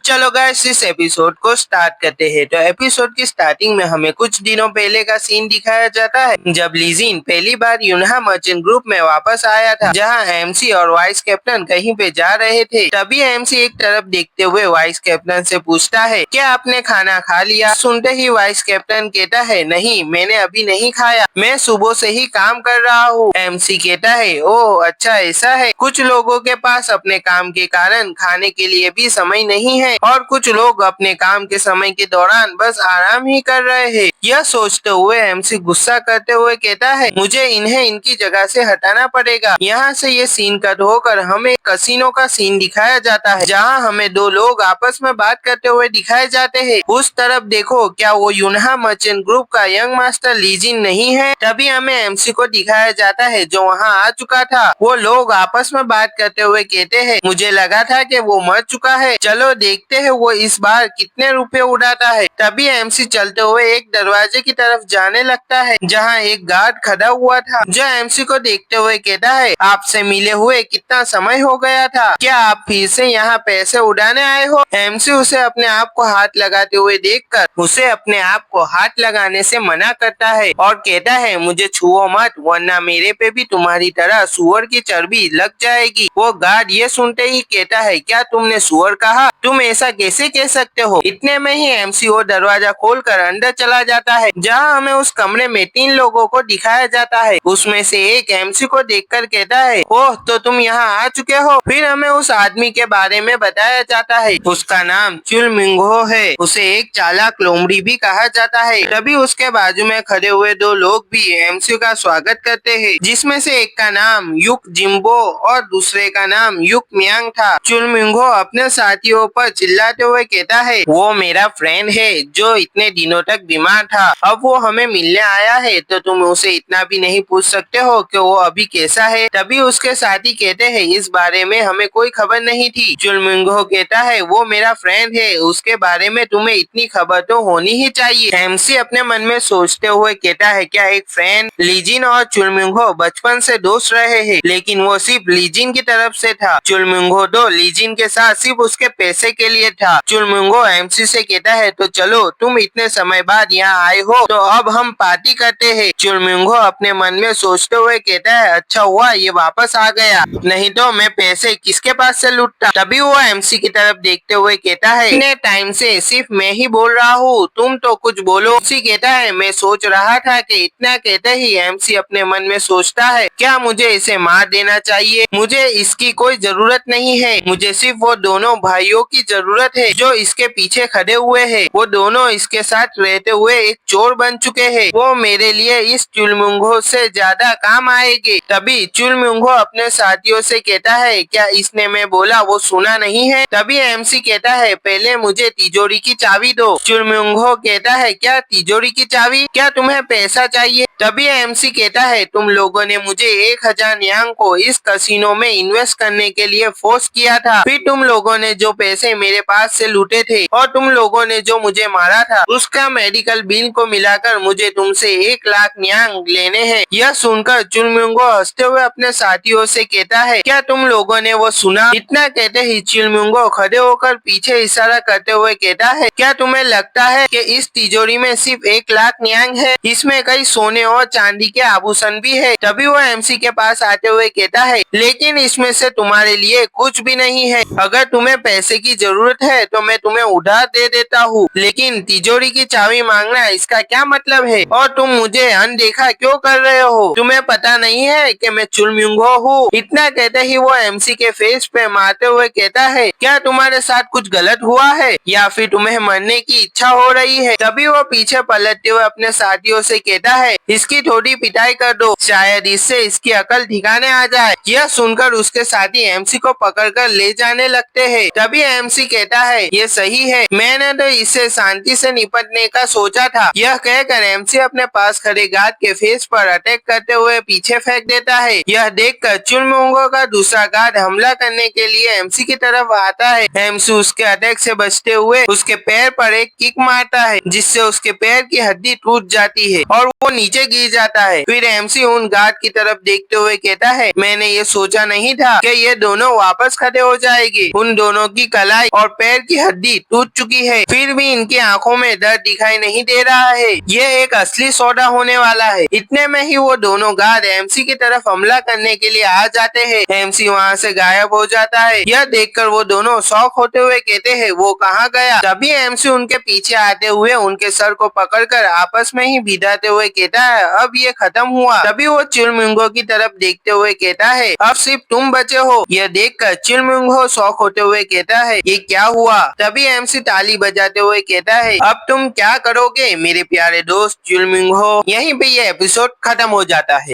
चलो गाइस इस एपिसोड को स्टार्ट करते हैं। तो एपिसोड की स्टार्टिंग में हमें कुछ दिनों पहले का सीन दिखाया जाता है जब लीजिन पहली बार यूनहा मर्चेंट ग्रुप में वापस आया था, जहां एमसी और वाइस कैप्टन कहीं पे जा रहे थे। तभी एमसी एक तरफ देखते हुए वाइस कैप्टन से पूछता है, क्या आपने खाना खा लिया? सुनते ही वाइस कैप्टन कहता है, नहीं मैंने अभी नहीं खाया, मैं सुबह से ही काम कर रहा हूँ। एमसी कहता है, ओह अच्छा ऐसा है। कुछ लोगों के पास अपने काम के कारण खाने के लिए भी समय नहीं है और कुछ लोग अपने काम के समय के दौरान बस आराम ही कर रहे हैं। यह सोचते हुए एमसी गुस्सा करते हुए कहता है, मुझे इन्हें इनकी जगह से हटाना पड़ेगा। यहाँ से ये सीन कट होकर हमें कसिनो का सीन दिखाया जाता है, जहाँ हमें दो लोग आपस में बात करते हुए दिखाए जाते हैं। उस तरफ देखो, क्या वो यूनहा मर्चेंट ग्रुप का यंग मास्टर लीजिन नहीं है? तभी हमें एमसी को दिखाया जाता है जो वहाँ आ चुका था। वो लोग आपस में बात करते हुए कहते हैं, मुझे लगा था कि वो मर चुका है, चलो देखते हैं वो इस बार कितने रुपए उड़ाता है। तभी एमसी चलते हुए एक दरवाजे की तरफ जाने लगता है, जहां एक गार्ड खड़ा हुआ था, जो एमसी को देखते हुए कहता है, आपसे मिले हुए कितना समय हो गया था, क्या आप फिर से यहाँ पैसे उड़ाने आए हो? एमसी उसे अपने आप को हाथ लगाते हुए देखकर उसे अपने आप को हाथ लगाने से मना करता है और कहता है, मुझे छुओ मत वरना मेरे पे भी तुम्हारी तरह सुअर की चर्बी लग जाएगी। वो गार्ड ये सुनते ही कहता है, क्या तुमने सुअर कहा? तुम ऐसा कैसे कह सकते हो? इतने में ही एमसी वो दरवाजा खोलकर अंदर चला जाता है, जहां हमें उस कमरे में 3 लोगों को दिखाया जाता है। उसमें से एक एमसी को देखकर कहता है, ओह तो तुम यहाँ आ चुके हो। फिर हमें उस आदमी के बारे में बताया जाता है, उसका नाम चुल मिंगहो है, उसे एक चालाक लोमड़ी भी कहा जाता है। तभी उसके बाजू में खड़े हुए 2 लोग भी एमसी का स्वागत करते हैं, जिसमें से एक का नाम युक जिम्बो और दूसरे का नाम युक मियांग था। चुल मिंगहो अपने साथियों पर चिल्लाते हुए कहता है, वो मेरा फ्रेंड है जो इतने दिनों तक बीमार था, अब वो हमें मिलने आया है, तो तुम उसे इतना भी नहीं पूछ सकते हो कि वो अभी कैसा है? तभी उसके साथी कहते हैं, इस बारे में हमें कोई खबर नहीं थी। चुल मिंगहो कहता है, वो मेरा फ्रेंड है, उसके बारे में तुम्हें इतनी खबर तो होनी ही चाहिए। एमसी अपने मन में सोचते हुए कहता है, क्या एक फ्रेंड? लीजिन और चुल मिंगहो बचपन से दोस्त रहे हैं, लेकिन वो सिर्फ लीजिन की तरफ से था। चुल मिंगहो तो लीजिन के साथ सिर्फ उसके पैसे के लिए था। चुल मिंगहो एमसी से कहता है, तो चलो तुम इतने समय बाद यहाँ आए हो तो अब हम पार्टी करते हैं। चुल मिंगहो अपने मन में सोचते हुए कहता है, अच्छा हुआ ये वापस आ गया, नहीं तो मैं पैसे किसके पास से लूटता। तभी वो एमसी की तरफ देखते हुए कहता है, इतने टाइम से सिर्फ मैं ही बोल रहा हूँ, तुम तो कुछ बोलो। एमसी कहता है, मैं सोच रहा था कि इतना कहते ही एमसी अपने मन में सोचता है, क्या मुझे इसे मार देना चाहिए? मुझे इसकी कोई जरूरत नहीं है, मुझे सिर्फ वो दोनों भाइयों की जरूरत है जो इसके पीछे खड़े हुए हैं। वो दोनों इसके साथ रहते हुए एक चोर बन चुके हैं, वो मेरे लिए इस चुलमुंगो से ज्यादा काम आएंगे। तभी चुलमुंगो अपने साथियों से कहता है, क्या इसने मैं बोला वो सुना नहीं है? तभी एमसी कहता है, पहले मुझे तिजोरी की चाबी दो। चुलमुंगो कहता है, क्या तिजोरी की चाबी? क्या तुम्हें पैसा चाहिए? तभी एमसी कहता है, तुम लोगों ने मुझे 1000 यांग को इस कसिनो में इन्वेस्ट करने के लिए फोर्स किया था, फिर तुम लोगों ने जो पैसे मेरे पास से लूटे थे और तुम लोगों ने जो मुझे मारा था उसका मेडिकल बिल को मिलाकर मुझे तुमसे 1 लाख यांग लेने हैं। यह सुनकर चुलमुंगो हंसते हुए अपने साथियों से कहता है, क्या तुम लोगों ने वो सुना? इतना कहते ही चुलमुंगो खड़े होकर पीछे इशारा करते हुए कहता है, क्या तुम्हें लगता है कि इस तिजोरी में सिर्फ 1 लाख यांग है? इसमें कई सोने और चांदी के आभूषण भी है। तभी वो एमसी के पास आते हुए कहता है, लेकिन इसमें से तुम्हारे लिए कुछ भी नहीं है, अगर तुम्हें पैसे की जरूरत है तो मैं तुम्हें उधार दे देता हूँ, लेकिन तिजोरी की चाबी मांगना इसका क्या मतलब है? और तुम मुझे अनदेखा क्यों कर रहे हो? तुम्हें पता नहीं है कि मैं चुलमुंगो हूँ? इतना कहते ही वो एमसी के फेस पे मारते हुए कहता है, क्या तुम्हारे साथ कुछ गलत हुआ है या फिर तुम्हें मरने की इच्छा हो रही है? तभी वो पीछे पलटते हुए अपने साथियों से कहता है, इसकी थोड़ी पिटाई कर दो, शायद इससे इसकी अकल ठिकाने आ जाए। यह सुनकर उसके साथी एमसी को पकड़कर ले जाने लगते हैं। तभी एमसी कहता है, ये सही है, मैंने तो इससे शांति से निपटने का सोचा था। यह कहकर एमसी अपने पास खड़े गार्ड के फेस पर अटैक करते हुए पीछे फेंक देता है। यह देखकर चुलमुंगो का दूसरा गार्ड हमला करने के लिए एमसी की तरफ आता है। एमसी उसके अटैक से बचते हुए उसके पैर पर एक किक मारता है, जिससे उसके पैर की हड्डी टूट जाती है और वो नीचे गिर जाता है। फिर एमसी उन गार्ड की तरफ देखते हुए कहता है, मैंने ये सोचा नहीं था कि ये दोनों वापस खड़े हो जाएंगे। उन दोनों की कलाई और पैर की हड्डी टूट चुकी है, फिर भी इनकी आंखों में दर्द दिखाई नहीं दे रहा है। यह एक असली सौदा होने वाला है। इतने में ही वो दोनों गार्ड एमसी की तरफ हमला करने के लिए आ जाते हैं। एमसी वहाँ से गायब हो जाता है। यह देखकर वो दोनों शॉक होते हुए कहते हैं वो कहाँ गया। तभी एमसी उनके पीछे आते हुए उनके सर को पकड़कर आपस में ही भिड़ाते हुए कहता है अब ये खत्म हुआ। तभी वो चिलमिंगो की तरफ देखते हुए कहता है अब सिर्फ तुम बचे हो। यह देखकर चिलमिंगो शॉक होते हुए कहता है ये क्या हुआ। तभी एमसी ताली बजाते हुए कहता है अब तुम क्या करोगे मेरे प्यारे दोस्त चिलमिंगो। यहीं पे ये एपिसोड खत्म हो जाता है।